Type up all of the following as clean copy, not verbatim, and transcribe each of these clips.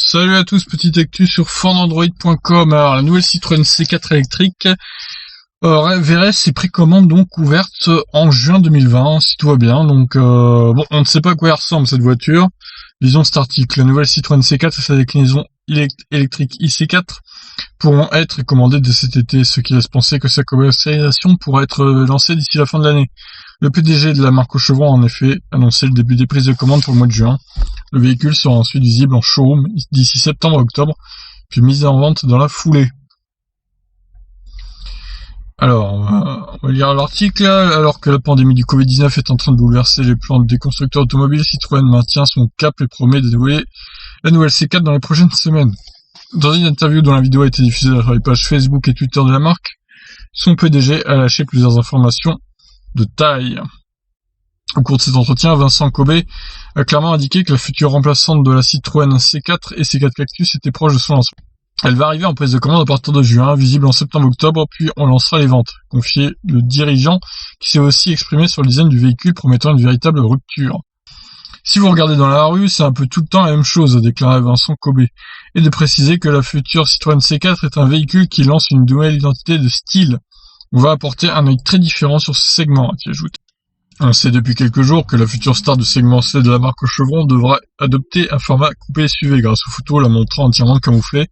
Salut à tous, petite actu sur fondandroid.com. Alors, la nouvelle Citroën C4 électrique verrait ses précommandes donc ouvertes en juin 2020, si tout va bien. Donc, bon, on ne sait pas à quoi elle ressemble cette voiture. Lisons cet article. La nouvelle Citroën C4 et sa déclinaison électrique IC4 pourront être commandées dès cet été, ce qui laisse penser que sa commercialisation pourra être lancée d'ici la fin de l'année. Le PDG de la marque aux chevaux a en effet annoncé le début des prises de commande pour le mois de juin. Le véhicule sera ensuite visible en showroom d'ici septembre-octobre, puis mis en vente dans la foulée. Alors, on va lire l'article. Alors que la pandémie du Covid-19 est en train de bouleverser les plans des constructeurs automobiles, Citroën maintient son cap et promet de dévoiler la nouvelle C4 dans les prochaines semaines. Dans une interview dont la vidéo a été diffusée sur les pages Facebook et Twitter de la marque, son PDG a lâché plusieurs informations de taille. Au cours de cet entretien, Vincent Kobe a clairement indiqué que la future remplaçante de la Citroën C4 et C4 Cactus était proche de son lancement. Elle va arriver en prise de commande à partir de juin, visible en septembre-octobre, puis on lancera les ventes, confiait le dirigeant qui s'est aussi exprimé sur le design du véhicule promettant une véritable rupture. Si vous regardez dans la rue, c'est un peu tout le temps la même chose, a déclaré Vincent Kobe, et de préciser que la future Citroën C4 est un véhicule qui lance une nouvelle identité de style. On va apporter un œil très différent sur ce segment, a-t-il ajouté. On sait depuis quelques jours que la future star du segment C de la marque aux chevrons devra adopter un format coupé SUV grâce aux photos la montrant entièrement camouflée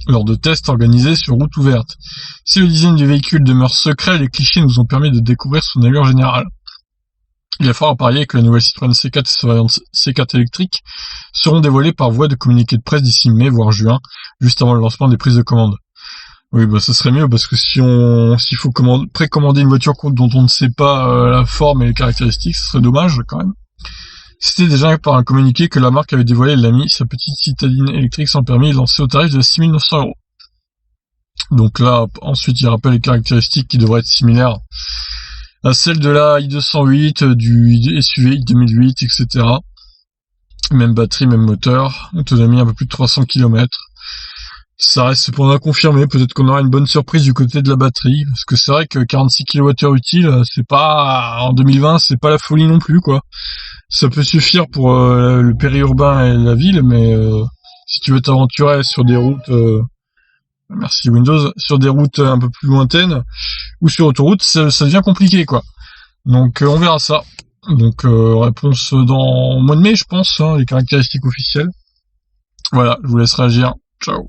lors de tests organisés sur route ouverte. Si le design du véhicule demeure secret, les clichés nous ont permis de découvrir son allure générale. Il est fort à parier que la nouvelle Citroën C4 et sa variante C4 électrique seront dévoilées par voie de communiqué de presse d'ici mai voire juin, juste avant le lancement des prises de commande. Oui, bah ça serait mieux parce que s'il faut précommander une voiture dont on ne sait pas la forme et les caractéristiques, ce serait dommage quand même. C'était déjà par un communiqué que la marque avait dévoilé l'AMI, sa petite citadine électrique sans permis, lancée au tarif de 6 900 €. Donc là, ensuite, il rappelle les caractéristiques qui devraient être similaires à celles de la i208, du SUV i2008, etc. Même batterie, même moteur, autonomie un peu plus de 300 km. Ça reste cependant à confirmer, peut-être qu'on aura une bonne surprise du côté de la batterie, parce que c'est vrai que 46 kWh utile, c'est pas, en 2020, c'est pas la folie non plus, quoi. Ça peut suffire pour le périurbain et la ville, mais si tu veux t'aventurer sur des routes, merci Windows, sur des routes un peu plus lointaines, ou sur autoroute, ça devient compliqué, quoi. Donc on verra ça. Donc réponse dans le mois de mai, je pense, hein, les caractéristiques officielles. Voilà, je vous laisse réagir. Ciao.